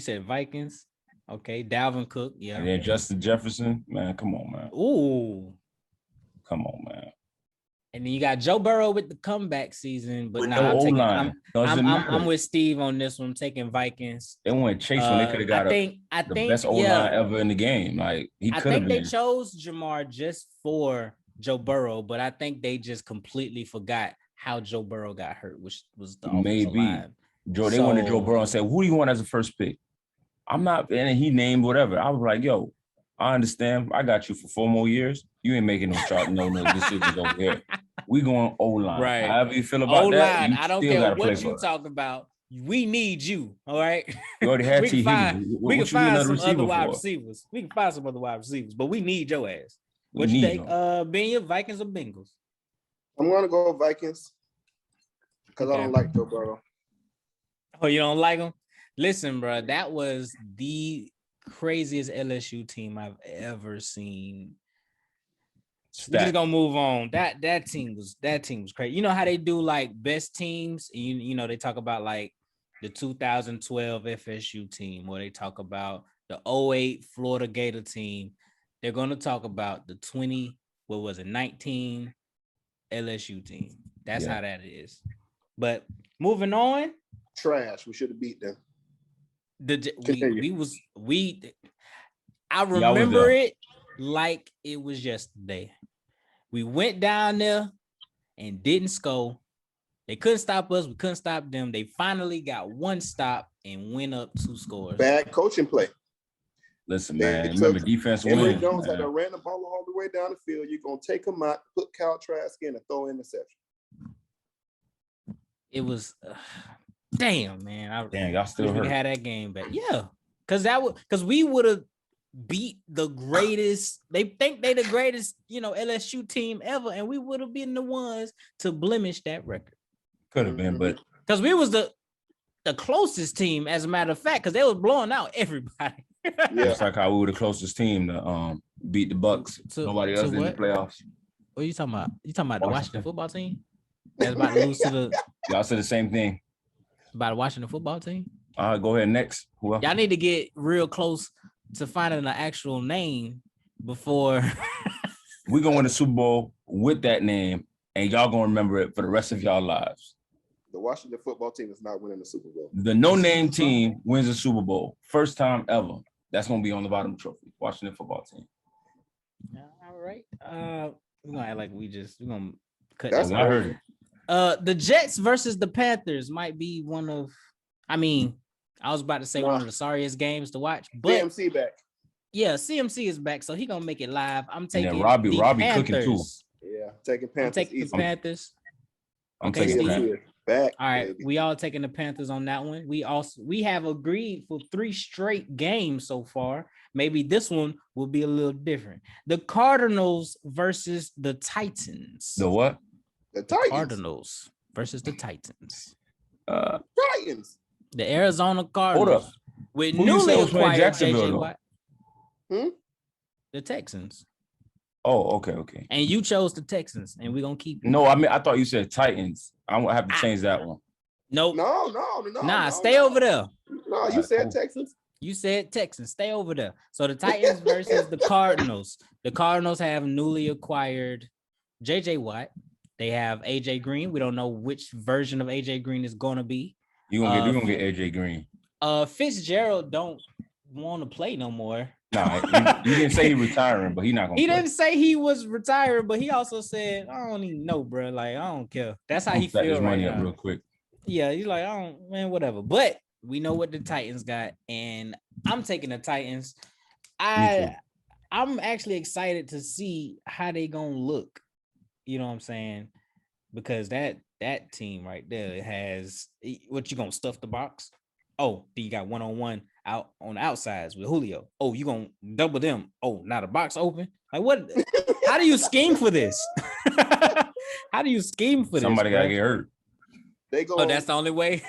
said Vikings. Okay, Dalvin Cook. Yeah. And then Justin Jefferson. Man, come on, man. Ooh. Come on, man. And then you got Joe Burrow with the comeback season, but I'm with Steve on this one. I'm taking Vikings. They went Chase when they could have got the best O-line ever in the game. Like I think they chose Jamar just for Joe Burrow, but I think they just completely forgot how Joe Burrow got hurt, which was the offensive line. They wanted Joe Burrow and said, "Who do you want as a first pick?" I'm not, and he named whatever. I was like, "Yo, I understand. I got you for 4 more years. You ain't making no decisions over here. We going O-line. Right. However you feel about that, I don't care what you talk about. We need you. All right. You already had T. We can find some other wide receivers. We can find some other wide receivers, but we need your ass. What you think? Benya, Vikings or Bengals? I'm gonna go Vikings because I don't like Joe Burrow. Oh, you don't like him? Listen, bro, that was the craziest LSU team I've ever seen. We're just gonna move on. That team was crazy. You know how they do like best teams? You know, they talk about like the 2012 FSU team, or they talk about the 08 Florida Gator team. They're gonna talk about the 19 LSU team. That's how that is. But moving on. Trash. We should have beat them. I remember it like it was yesterday. We went down there and didn't score. They couldn't stop us. We couldn't stop them. They finally got one stop and went up 2 scores. Bad coaching play. Listen, man. Remember, defense wins. Emory Jones had to ran the ball all the way down the field. You're going to take him out, put Kyle Trask in, and throw interception. It was... damn, man. Y'all still hurt. We had that game back. Yeah. Because we would have beat the greatest. They think they the greatest, LSU team ever, and we would have been the ones to blemish that record. Could have been, but because we was the closest team, as a matter of fact, because they was blowing out everybody. It's like how we were the closest team to beat the Bucks. Nobody else in the playoffs. What are you talking about? You talking about the Washington football team? That's about to lose to the. Y'all said the same thing. About the Washington football team? Go ahead next. Y'all need to get real close to finding an actual name before we're gonna win the Super Bowl with that name, and y'all gonna remember it for the rest of y'all lives. The Washington football team is not winning the Super Bowl. The no-name team wins the Super Bowl. First time ever. That's gonna be on the bottom of the trophy. Washington football team. All right. We're gonna act like we're gonna cut that. I heard it. The Jets versus the Panthers might be one of, I was about to say one of the sorriest games to watch, but CMC back. Yeah, CMC is back, so he gonna make it live. I'm taking Robbie Panthers. cooking too. Yeah, taking Panthers. I'm taking the Panthers. I'm taking Panthers. Back. All right, we all taking the Panthers on that one. We have agreed for 3 straight games so far. Maybe this one will be a little different. The Cardinals versus the Titans. The what? The Titans. Cardinals versus the Titans. Titans. The Arizona Cardinals. Hold up. With newly acquired JJ Watt. The Texans. Oh, okay. And you chose the Texans, and we're gonna keep. No, I thought you said Titans. I'm gonna have to change that one. Nope. No. Nah, stay over there. No, you said Texans. You said Texans. Stay over there. So the Titans versus the Cardinals. The Cardinals have newly acquired JJ Watt. They have AJ Green. We don't know which version of AJ Green is gonna be. You're gonna get AJ Green. Fitzgerald don't want to play no more. Nah, he didn't say he retiring, but he's not gonna. He didn't say he was retiring, but he also said, "I don't even know, bro. Like, I don't care." That's how he feels right money now. Up real quick. Yeah, he's like, whatever. But we know what the Titans got, and I'm taking the Titans. I'm actually excited to see how they gonna look. You know what I'm saying? Because that team right there has what you gonna stuff the box. Oh, you got 1-on-1 out on the outsides with Julio. Oh, you gonna double them. Oh, now the box open. Like what? How do you scheme for this? How do you scheme for Somebody this? Somebody gotta get hurt. Oh, that's the only way.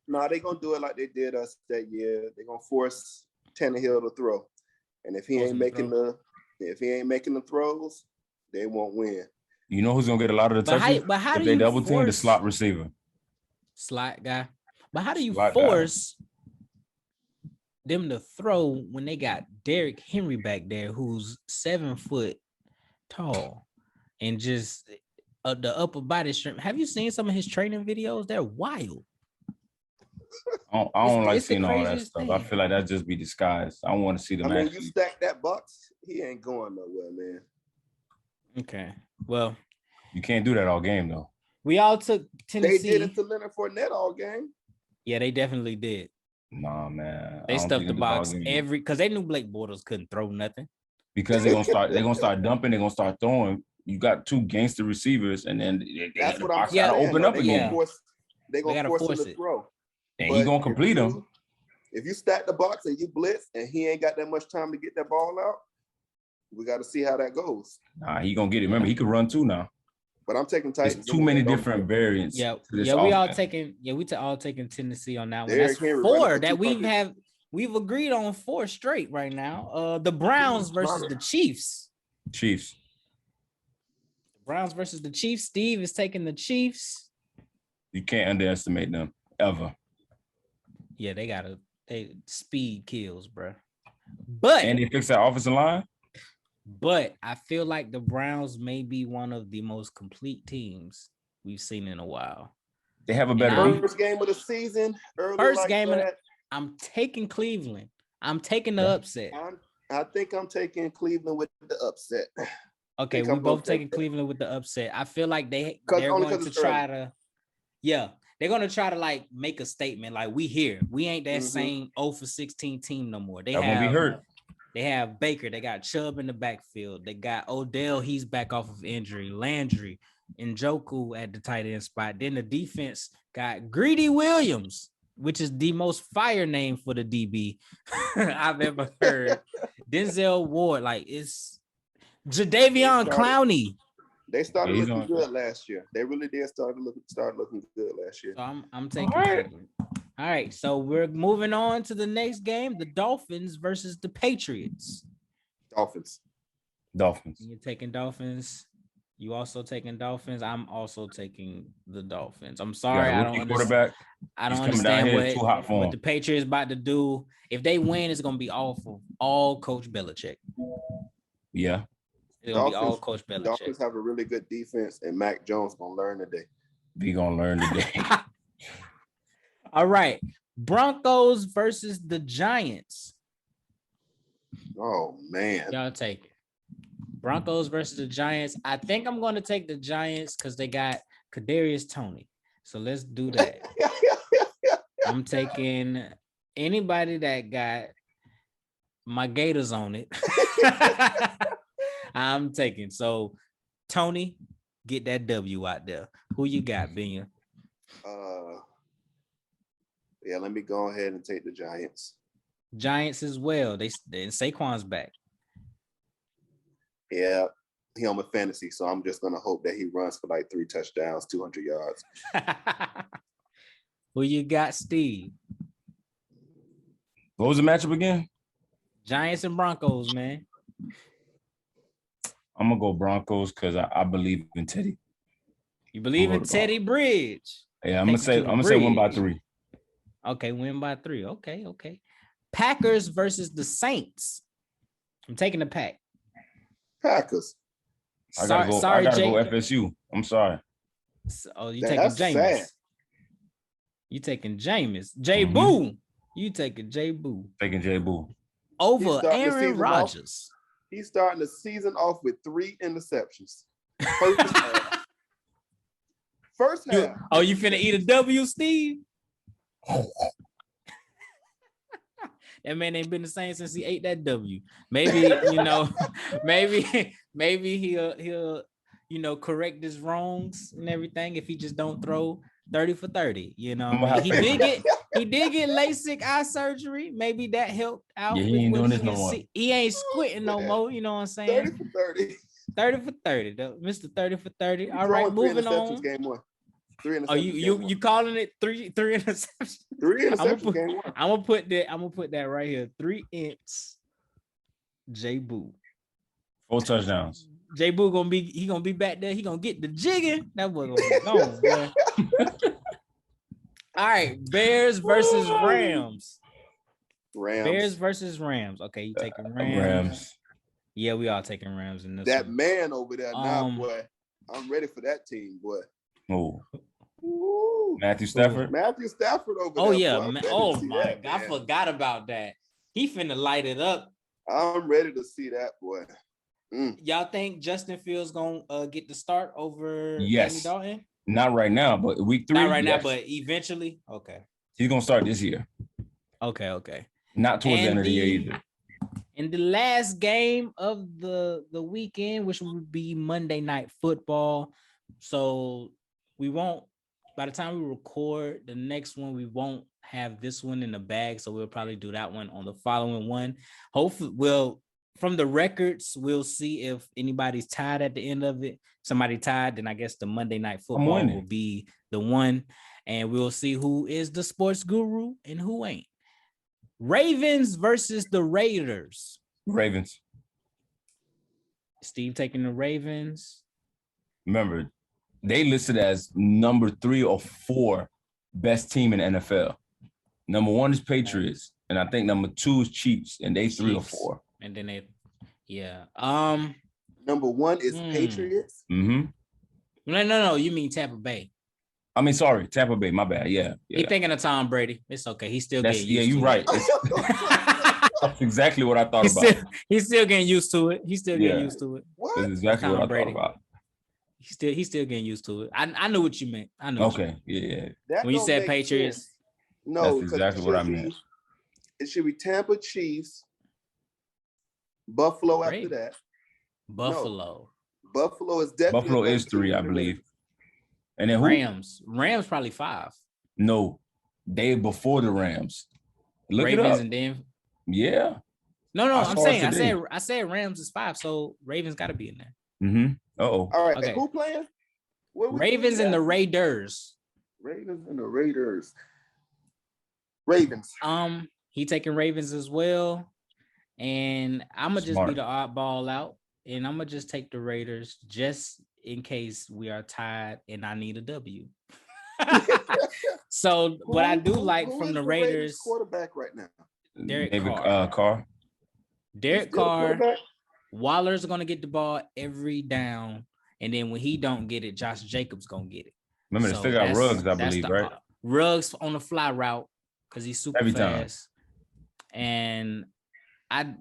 No, they gonna do it like they did us that year. They're gonna force Tannehill to throw, and if he ain't making the throws, they won't win. You know who's gonna get a lot of the touches? But how if do they you double team the slot receiver? Slot guy. But how do you force them to throw when they got Derrick Henry back there, who's 7 foot tall, and just the upper body strength. Have you seen some of his training videos? They're wild. I don't like seeing all that stuff. Thing. I feel like that just be disguised. I want to see them. I mean, you stack that box, he ain't going nowhere, man. Okay, well, you can't do that all game though. We all took Tennessee. They did it to Leonard Fournette all game. Yeah, they definitely did. Nah, man. They stuffed the box because they knew Blake Bortles couldn't throw nothing. Because they're gonna start dumping, they're gonna start throwing. You got two gangster receivers, and then that's what I'm saying. Open up again. They're gonna force him to throw. And he's gonna complete them. If you stack the box and you blitz and he ain't got that much time to get that ball out, we got to see how that goes. Nah, he gonna get it. Remember, he could run too now. But I'm taking Titans. There's too many different variants. Yeah, we all taking. Yeah, we all taking Tennessee on that one. That's four that we've agreed on 4 straight right now. The Browns versus the Chiefs. Chiefs. Browns versus the Chiefs. Steve is taking the Chiefs. You can't underestimate them ever. Yeah, they speed kills, bro. And they fix that offensive line. But I feel like the Browns may be one of the most complete teams we've seen in a while. They have a better first game of the season. I'm taking Cleveland. I'm taking the upset. I think I'm taking Cleveland with the upset. Okay, we both taking Cleveland with the upset. I feel like they're going to try to. Yeah, they're going to try to like make a statement like we here. We ain't that same 0-for-16 team no more. They won't be hurt. They have Baker. They got Chubb in the backfield. They got Odell. He's back off of injury. Landry, Njoku at the tight end spot. Then the defense got Greedy Williams, which is the most fire name for the DB I've ever heard. Denzel Ward, like it's Jadeveon Clowney. They started looking good last year. They really did start looking good last year. So I'm taking Cleveland. All right, so we're moving on to the next game, the Dolphins versus the Patriots. Dolphins. You're taking Dolphins. You also taking Dolphins. I'm also taking the Dolphins. I'm sorry, I don't understand. I don't understand what the Patriots about to do. If they win, it's gonna be all Coach Belichick. Yeah. It's gonna be all Coach Belichick. Dolphins have a really good defense, and Mac Jones gonna learn today. We gonna learn today. All right, Broncos versus the Giants. Oh man, y'all take it. Broncos versus the Giants. I think I'm going to take the Giants because they got Kadarius Toney. So let's do that. I'm taking anybody that got my Gators on it. I'm taking. So Tony, get that W out there. Who you got, Benya? Yeah, let me go ahead and take the Giants. Giants as well. They Saquon's back. Yeah, he on my fantasy, so I'm just gonna hope that he runs for like 3 touchdowns, 200 yards. Who you got, Steve? What was the matchup again? Giants and Broncos, man. I'm gonna go Broncos because I believe in Teddy. You believe in Teddy Bridge? Yeah, I'm gonna say win by 3. Okay, win by 3. Okay. Packers versus the Saints. I'm taking the Pack. Packers. I gotta go FSU. I'm sorry. Oh, you taking Jameis? You taking Jameis? Boo. You taking Boo? Taking J Boo over Aaron Rodgers. He's starting the season off with 3 interceptions. First half. Oh, you finna eat a W, Steve? That man ain't been the same since he ate that W. Maybe, maybe he'll correct his wrongs and everything if he just don't throw 30 for 30. He did get LASIK eye surgery. Maybe that helped out. Yeah, he ain't doing this no more. He ain't squinting no more. You know what I'm saying? 30 for 30. 30 for 30. Mr. 30 for 30. All right, moving on. Game 1. 3 interceptions. Oh, you calling it 3 interceptions? 3 interceptions game 1. I'm gonna put that right here. 3 ints. J Boo. 4 touchdowns. J Boo gonna be back there. He gonna get the jigging. That boy gonna be gone, boy. All right, Bears versus Rams. Bears versus Rams. Okay, you taking Rams? Yeah, we all taking Rams in this. That one. Man over there now, boy. I'm ready for that team, boy. Oh. Ooh. Matthew Stafford? Matthew Stafford over there. Oh, yeah. Oh, my God. I forgot about that. He finna light it up. I'm ready to see that, boy. Y'all think Justin Fields gonna get the start over Andy Dalton? Not right now, but week 3. Not right now, but eventually. Okay. He's gonna start this year. Okay. Not towards the end of the year either. In the last game of the weekend, which would be Monday Night Football. So we won't, by the time we record the next one, we won't have this one in the bag. So we'll probably do that one on the following one. Hopefully, from the records, we'll see if anybody's tied at the end of it. Somebody tied, then I guess the Monday Night Football will be the one. And we'll see who is the sports guru and who ain't. Ravens versus the Raiders. Ravens. Steve taking the Ravens. Remember, they listed as number 3 or 4 best team in the NFL. Number 1 is Patriots, and I think number 2 is Chiefs, and they 3 or 4. And then number 1 is Patriots. Mm-hmm. No. You mean Tampa Bay? I mean, sorry, Tampa Bay. My bad. Yeah. He's thinking of Tom Brady. It's okay. He's still getting used to it. Yeah, you're right. That's exactly what I thought about. He's still getting used to it. He's still getting used to it. What? That's exactly what I thought about. He's still getting used to it. I knew what you meant. I know. Okay. Yeah. When you said Patriots. Sense. No, that's exactly what I meant. It should be Tampa Chiefs, Buffalo after that. Buffalo. No. Buffalo is definitely. Buffalo is 3, I believe. And then who? Rams probably 5. No, they before the Rams. Look Ravens it up. And then. Yeah. No. I said Rams is 5, so Ravens got to be in there. Mm-hmm. Uh-oh. All right. Okay. Who playing? Ravens and the Raiders. Ravens and the Raiders. Ravens. He taking Ravens as well, and I'm gonna just be the oddball out, and I'm gonna just take the Raiders just in case we are tied and I need a W. So what I do like from the Raiders quarterback right now, Derek Carr. Derek Carr. Waller's gonna get the ball every down, and then when he don't get it, Josh Jacobs gonna get it. Remember, they still got Ruggs, I believe, right? Ruggs on the fly route because he's super every fast. And I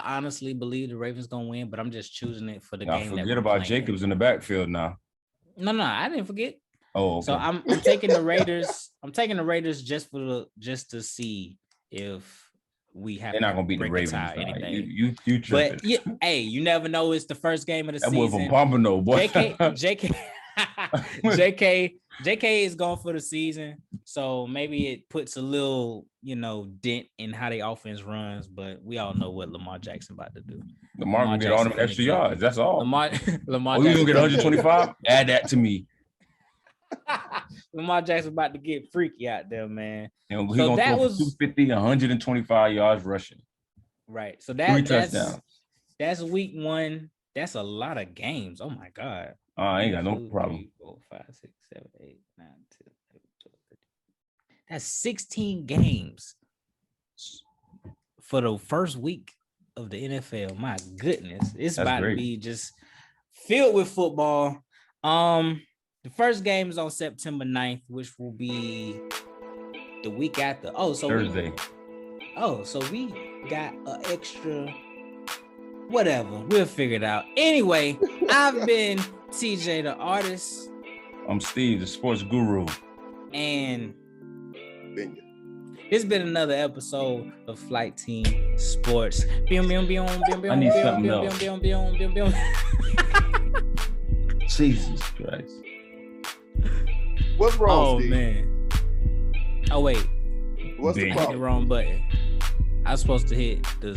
honestly believe the Ravens gonna win, but I'm just choosing it for the game. Forget about Jacobs in the backfield now. No, I didn't forget. Oh, okay. So I'm taking the Raiders. I'm taking the Raiders just to see if we have. They're not gonna beat the Ravens. Anything. You tripping. But hey, you never know. It's the first game of the season. That boy from Pompano, boy. JK is going for the season, so maybe it puts a little, dent in how the offense runs. But we all know what Lamar Jackson about to do. Lamar gonna get all them extra yards. That's all. Lamar. Oh, you gonna get 125? Add that to me. Lamar Jackson about to get freaky out there, man. And he's gonna throw 250, 125 yards rushing. Right. So 3 touchdowns. That's week 1. That's a lot of games. Oh my God. I ain't got no problem. 3, 4, 5, 6, 7, 8, 9, 10, 11, 12, 13. That's 16 games for the first week of the NFL. My goodness. It's about to be just filled with football. The first game is on September 9th, which will be the week after. Thursday. So we got an extra whatever. We'll figure it out. Anyway, I've been TJ the artist. I'm Steve, the sports guru. And it's been another episode of Flight Team Sports. I need something else. Jesus Christ. What's wrong, Steve? Man. Oh, wait. What's the problem? Hit the wrong button. I was supposed to hit the